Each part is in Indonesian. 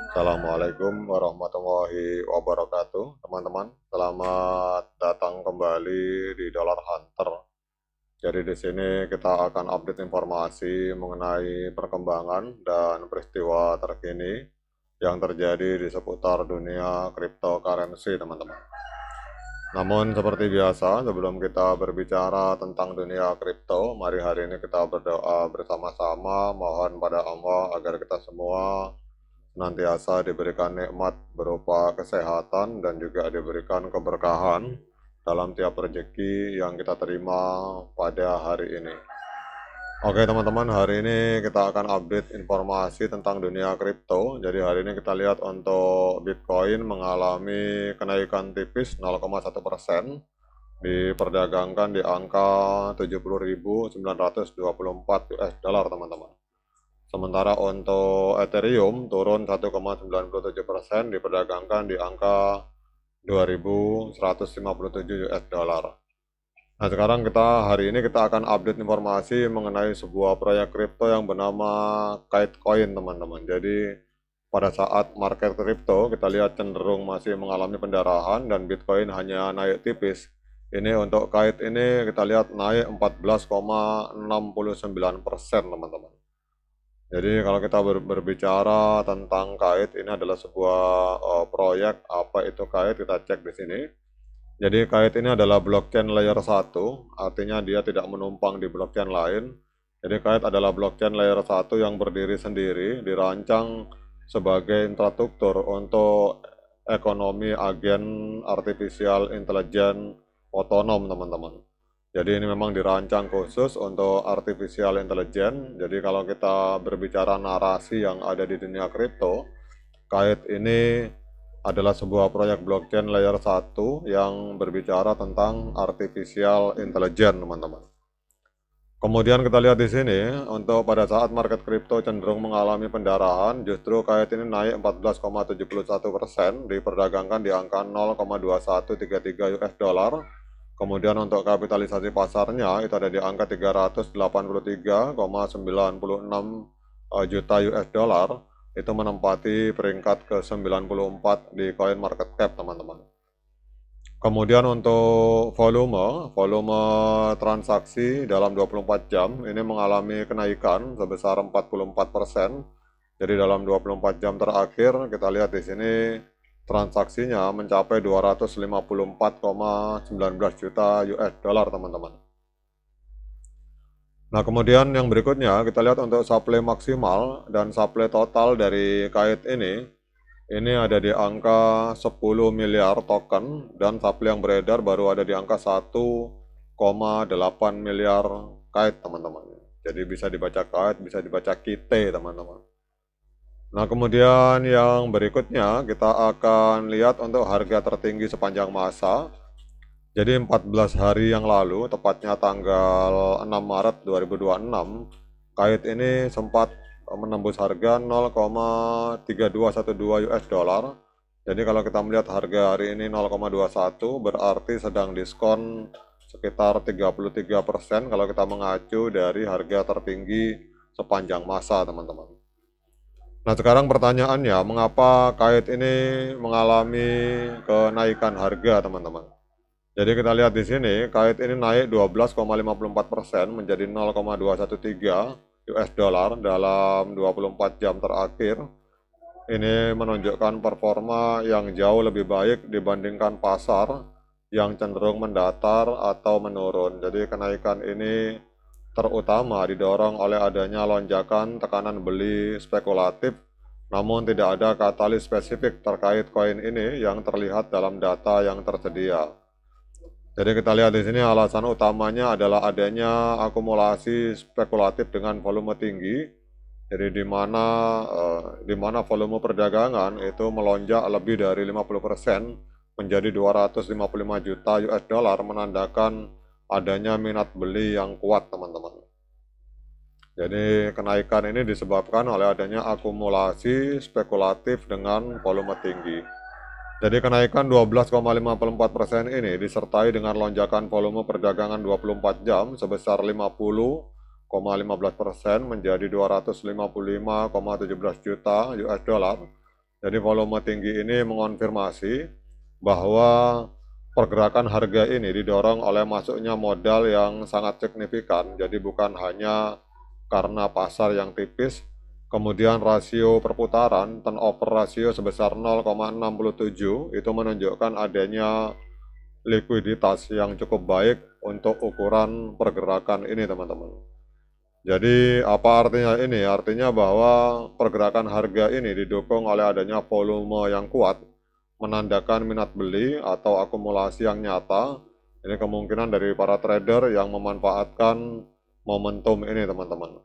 Assalamualaikum warahmatullahi wabarakatuh, teman-teman. Selamat datang kembali di Dollar Hunter. Jadi di sini kita akan update informasi mengenai perkembangan dan peristiwa terkini yang terjadi di seputar dunia cryptocurrency, teman-teman. Namun seperti biasa, sebelum kita berbicara tentang dunia kripto, mari hari ini kita berdoa bersama-sama, mohon pada Allah agar kita semua senantiasa diberikan nikmat berupa kesehatan dan juga diberikan keberkahan dalam tiap rezeki yang kita terima pada hari ini. Oke teman-teman, hari ini kita akan update informasi tentang dunia kripto. Jadi hari ini kita lihat untuk Bitcoin mengalami kenaikan tipis 0,1%, diperdagangkan di angka 70.924 US dollar, teman-teman. Sementara untuk Ethereum turun 1,97%, diperdagangkan di angka 2.157 US dollar. Nah, sekarang hari ini kita akan update informasi mengenai sebuah proyek kripto yang bernama Kitecoin, teman-teman. Jadi pada saat market kripto kita lihat cenderung masih mengalami pendarahan dan Bitcoin hanya naik tipis. Ini untuk Kite ini kita lihat naik 14,69%, teman-teman. Jadi kalau kita berbicara tentang Kite, ini adalah sebuah proyek. Apa itu Kite? Kita cek di sini. Jadi Kite ini adalah blockchain layer 1, artinya dia tidak menumpang di blockchain lain. Jadi Kite adalah blockchain layer 1 yang berdiri sendiri, dirancang sebagai infrastruktur untuk ekonomi agen artificial intelligence otonom, teman-teman. Jadi ini memang dirancang khusus untuk artificial intelligence. Jadi kalau kita berbicara narasi yang ada di dunia kripto, Kite ini adalah sebuah proyek blockchain layer 1 yang berbicara tentang artificial intelligence, teman-teman. Kemudian kita lihat di sini, untuk pada saat market kripto cenderung mengalami pendarahan, justru Kite ini naik 14,71%, diperdagangkan di angka 0,2133 US dollar. Kemudian untuk kapitalisasi pasarnya itu ada di angka 383,96 juta US dollar. Itu menempati peringkat ke-94 di coin market cap, teman-teman. Kemudian untuk volume transaksi dalam 24 jam ini mengalami kenaikan sebesar 44%. Jadi dalam 24 jam terakhir kita lihat di sini transaksinya mencapai 254,19 juta US dollar, teman-teman. Nah, kemudian yang berikutnya kita lihat untuk supply maksimal dan supply total dari Kite ini ada di angka 10 miliar token dan supply yang beredar baru ada di angka 1,8 miliar Kite, teman-teman. Jadi bisa dibaca Kite, bisa dibaca Kite, teman-teman. Nah, kemudian yang berikutnya kita akan lihat untuk harga tertinggi sepanjang masa. Jadi 14 hari yang lalu, tepatnya tanggal 6 Maret 2026, Kite ini sempat menembus harga 0,3212 US dollar. Jadi kalau kita melihat harga hari ini 0,21 berarti sedang diskon sekitar 33% kalau kita mengacu dari harga tertinggi sepanjang masa, teman-teman. Nah, sekarang pertanyaannya, mengapa Kite ini mengalami kenaikan harga, teman-teman? Jadi kita lihat di sini, Kite ini naik 12,54% menjadi 0,213 US dollar dalam 24 jam terakhir. Ini menunjukkan performa yang jauh lebih baik dibandingkan pasar yang cenderung mendatar atau menurun. Jadi kenaikan ini terutama didorong oleh adanya lonjakan tekanan beli spekulatif, namun tidak ada katalis spesifik terkait koin ini yang terlihat dalam data yang tersedia. Jadi kita lihat di sini alasan utamanya adalah adanya akumulasi spekulatif dengan volume tinggi. Jadi di mana volume perdagangan itu melonjak lebih dari 50% menjadi 255 juta US dollar, menandakan adanya minat beli yang kuat, teman-teman. Jadi kenaikan ini disebabkan oleh adanya akumulasi spekulatif dengan volume tinggi. Jadi kenaikan 12,54% ini disertai dengan lonjakan volume perdagangan 24 jam sebesar 50,15% menjadi 255,17 juta US dollar. Jadi volume tinggi ini mengonfirmasi bahwa pergerakan harga ini didorong oleh masuknya modal yang sangat signifikan. Jadi bukan hanya karena pasar yang tipis, kemudian rasio perputaran turnover rasio sebesar 0,67 itu menunjukkan adanya likuiditas yang cukup baik untuk ukuran pergerakan ini, teman-teman. Jadi apa artinya ini? Artinya bahwa pergerakan harga ini didukung oleh adanya volume yang kuat, menandakan minat beli atau akumulasi yang nyata. Ini kemungkinan dari para trader yang memanfaatkan momentum ini, teman-teman.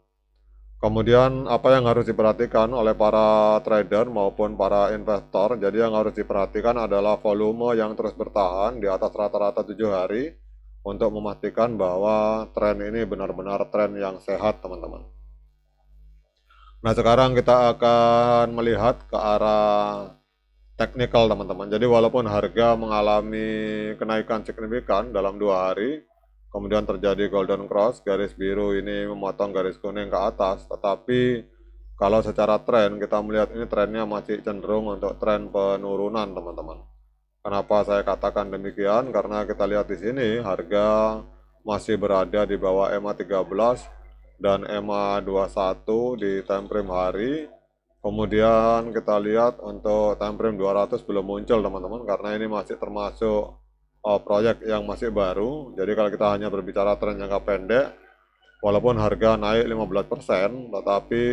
Kemudian apa yang harus diperhatikan oleh para trader maupun para investor? Jadi yang harus diperhatikan adalah volume yang terus bertahan di atas rata-rata 7 hari untuk memastikan bahwa tren ini benar-benar tren yang sehat, teman-teman. Nah, sekarang kita akan melihat ke arah teknikal, teman-teman. Jadi walaupun harga mengalami kenaikan signifikan dalam 2 hari, kemudian terjadi golden cross, garis biru ini memotong garis kuning ke atas, tetapi kalau secara tren kita melihat ini trennya masih cenderung untuk tren penurunan, teman-teman. Kenapa saya katakan demikian? Karena kita lihat di sini harga masih berada di bawah EMA 13 dan EMA 21 di time frame hari. Kemudian kita lihat untuk time frame 200 belum muncul, teman-teman, karena ini masih termasuk proyek yang masih baru. Jadi kalau kita hanya berbicara tren jangka pendek, walaupun harga naik 15%, tetapi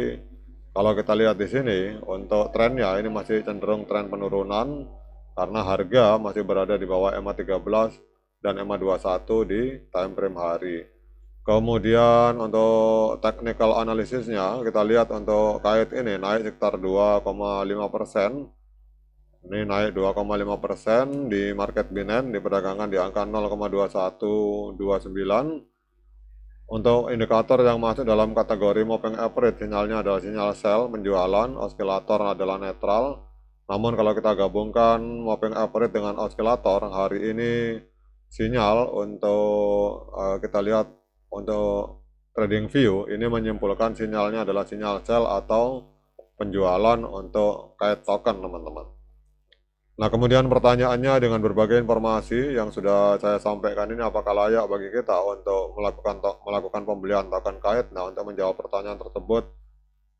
kalau kita lihat di sini untuk trennya ini masih cenderung tren penurunan karena harga masih berada di bawah EMA 13 dan EMA 21 di time frame hari. Kemudian untuk technical analisisnya kita lihat untuk kait ini naik sekitar 2,5%. Ini naik 2,5% di market Binance, diperdagangkan di angka 0,2129. Untuk indikator yang masuk dalam kategori moving average, sinyalnya adalah sinyal sell, penjualan, osilator adalah netral. Namun kalau kita gabungkan moving average dengan osilator, hari ini sinyal untuk kita lihat untuk trading view, ini menyimpulkan sinyalnya adalah sinyal sell atau penjualan untuk kait token, teman-teman. Nah, kemudian pertanyaannya dengan berbagai informasi yang sudah saya sampaikan ini, apakah layak bagi kita untuk melakukan pembelian token kait? Nah, untuk menjawab pertanyaan tersebut,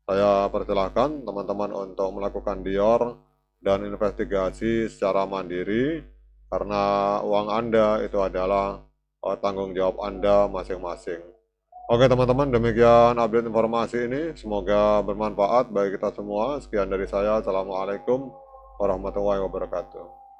saya persilahkan teman-teman untuk melakukan dior dan investigasi secara mandiri, karena uang Anda itu adalah tanggung jawab Anda masing-masing. Oke teman-teman, demikian update informasi ini. Semoga bermanfaat bagi kita semua. Sekian dari saya. Assalamualaikum warahmatullahi wabarakatuh.